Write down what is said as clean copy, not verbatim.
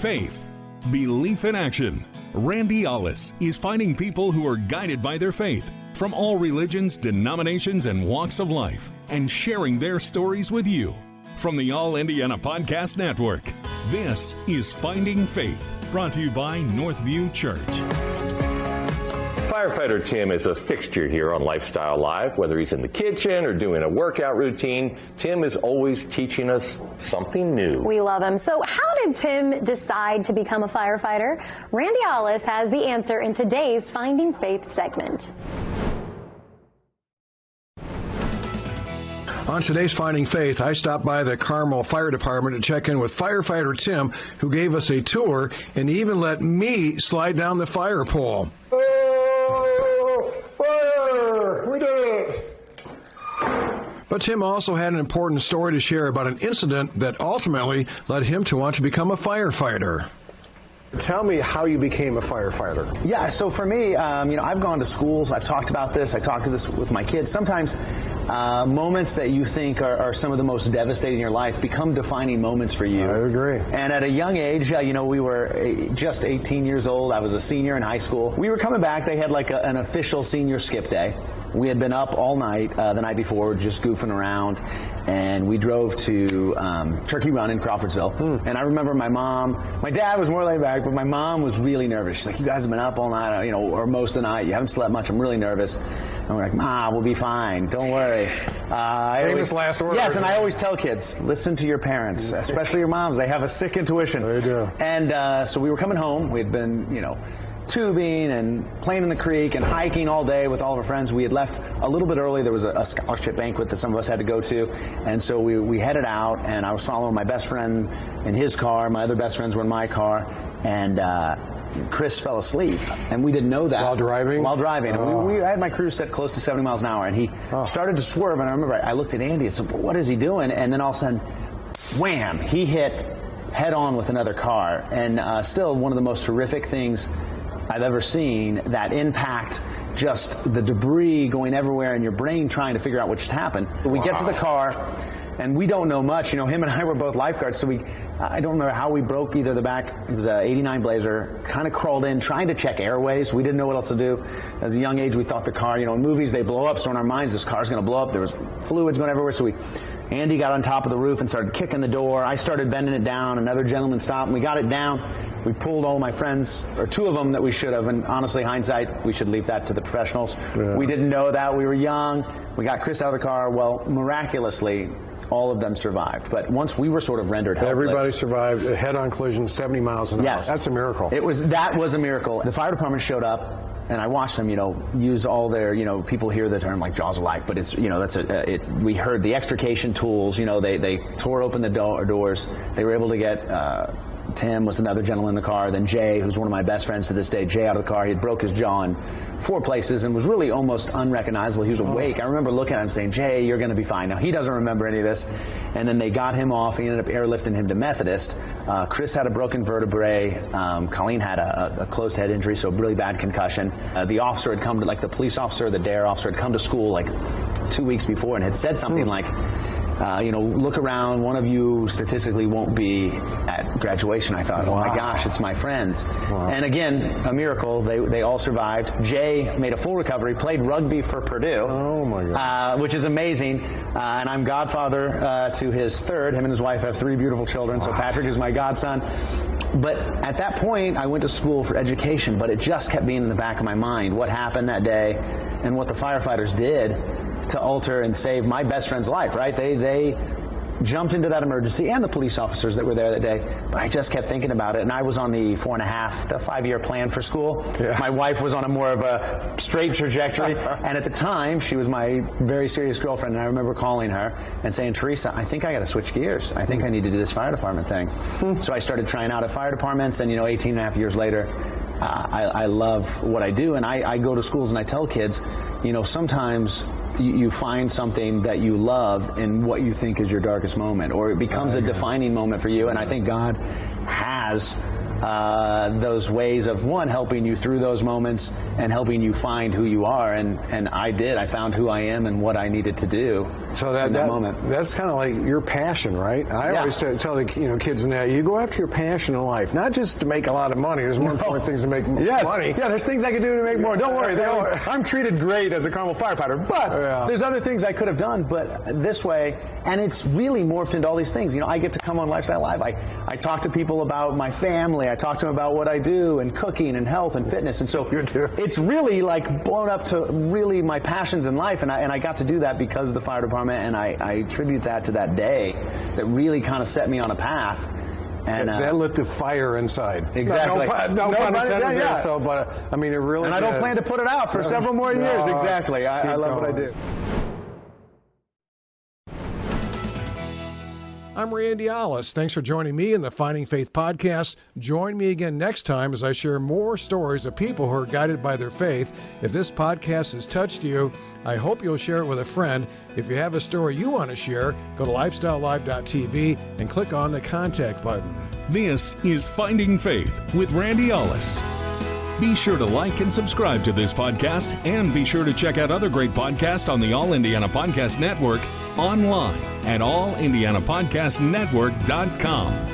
faith, belief in action. Randy Ollis is finding people who are guided by their faith from all religions, denominations, and walks of life, and sharing their stories with you. From the All Indiana Podcast Network, this is Finding Faith, brought to you by Northview Church. Firefighter Tim is a fixture here on Life.Style.Live. Whether he's in the kitchen or doing a workout routine, Tim is always teaching us something new. We love him. So how did Tim decide to become a firefighter? Randy Ollis has the answer in today's Finding Faith segment. On today's Finding Faith, I stopped by the Carmel Fire Department to check in with Firefighter Tim, who gave us a tour and even let me slide down the fire pole. Fire! We did it! But Tim also had an important story to share about an incident that ultimately led him to want to become a firefighter. Tell me how you became a firefighter. Yeah, so for me, I've gone to schools, I've talked about this, I talked to this with my kids. Sometimes moments that you think are some of the most devastating in your life become defining moments for you. I agree. And at a young age, we were just 18 years old. I was a senior in high school. We were coming back. They had like an official senior skip day. We had been up all night the night before, just goofing around. And we drove to Turkey Run in Crawfordsville. And I remember my dad was more laid back, but my mom was really nervous. She's like, you guys have been up all night, or most of the night. You haven't slept much. I'm really nervous. And we're like, Ma, we'll be fine. Don't worry. Famous last word. Yes, and I always tell kids, listen to your parents, especially your moms. They have a sick intuition. They do. And so we were coming home. We had been, tubing and playing in the creek and hiking all day with all of our friends. We had left a little bit early. There was a scholarship banquet that some of us had to go to. And so we headed out, and I was following my best friend in his car. My other best friends were in my car. And Chris fell asleep, and we didn't know that. While driving? While driving. Oh. I had my cruise set close to 70 miles an hour, and he started to swerve, and I remember I looked at Andy and said, what is he doing? And then all of a sudden, wham, he hit head on with another car. And still one of the most horrific things I've ever seen, that impact, just the debris going everywhere and your brain trying to figure out what just happened. We get to the car, and we don't know much. Him and I were both lifeguards, so I don't remember how we broke either the back. It was an 89 Blazer, kind of crawled in, trying to check airways. We didn't know what else to do. As a young age, we thought the car, in movies, they blow up, so in our minds, this car's going to blow up. There was fluids going everywhere, so Andy got on top of the roof and started kicking the door. I started bending it down. Another gentleman stopped, and we got it down. We pulled all my friends, or two of them that we should have, and honestly, hindsight, we should leave that to the professionals. Yeah. We didn't know that. We were young. We got Chris out of the car. Well, miraculously, all of them survived. But once we were sort of rendered helpless. Everybody survived a head-on collision, 70 miles an hour. Yes. That's a miracle. That was a miracle. The fire department showed up, and I watched them, use all their, people hear the term like jaws of life, but it's, we heard the extrication tools, they tore open the doors. They were able to get, Tim was another gentleman in the car, then Jay, who's one of my best friends to this day, Jay out of the car. He had broke his jaw in 4 places and was really almost unrecognizable. He was awake. I remember looking at him saying, Jay, you're going to be fine. Now, he doesn't remember any of this. And then they got him off. He ended up airlifting him to Methodist. Chris had a broken vertebrae. Colleen had a closed head injury, so a really bad concussion. The officer had come to, the police officer, the DARE officer had come to school 2 weeks before and had said something like, look around, one of you statistically won't be at graduation. I thought, oh my gosh, it's my friends. Wow. And again, a miracle. They all survived. Jay made a full recovery, played rugby for Purdue. Oh my God. Which is amazing. And I'm godfather to his third. Him and his wife have 3 beautiful children. So Patrick is my godson. But at that point, I went to school for education, but it just kept being in the back of my mind. What happened that day and what the firefighters did to alter and save my best friend's life, right? They jumped into that emergency, and the police officers that were there that day. But I just kept thinking about it, and I was on the 4.5 to 5 year plan for school. Yeah. My wife was on a more of a straight trajectory, and at the time, she was my very serious girlfriend, and I remember calling her and saying, Teresa, I think I got to switch gears. I think I need to do this fire department thing. So I started trying out at fire departments, and 18 and a half years later, I love what I do, and I go to schools and I tell kids, sometimes you find something that you love in what you think is your darkest moment, or it becomes a defining moment for you. And I think God has those ways of, one, helping you through those moments and helping you find who you are. And I found who I am and what I needed to do. So in that moment. That's kind of like your passion, right? I always tell the kids in that, you go after your passion in life, not just to make a lot of money. There's more important things to make money. Yeah, there's things I can do to make more. Don't worry, I'm treated great as a Carmel firefighter, but there's other things I could have done, but this way, and it's really morphed into all these things. You know, I get to come on Life.Style.Live. I talk to people about my family. I talk to them about what I do and cooking and health and fitness, and so it's really like blown up to really my passions in life, and I got to do that because of the fire department. And I attribute that to that day that really kind of set me on a path. And that lit the fire inside. Exactly. No pun intended there. So, but I mean, it really. And I don't plan to put it out for several more years. Exactly. I love what I do. I'm Randy Ollis. Thanks for joining me in the Finding Faith podcast. Join me again next time as I share more stories of people who are guided by their faith. If this podcast has touched you, I hope you'll share it with a friend. If you have a story you want to share, go to Life.Style.Live.tv and click on the contact button. This is Finding Faith with Randy Ollis. Be sure to like and subscribe to this podcast, and be sure to check out other great podcasts on the All Indiana Podcast Network online at allindianapodcastnetwork.com.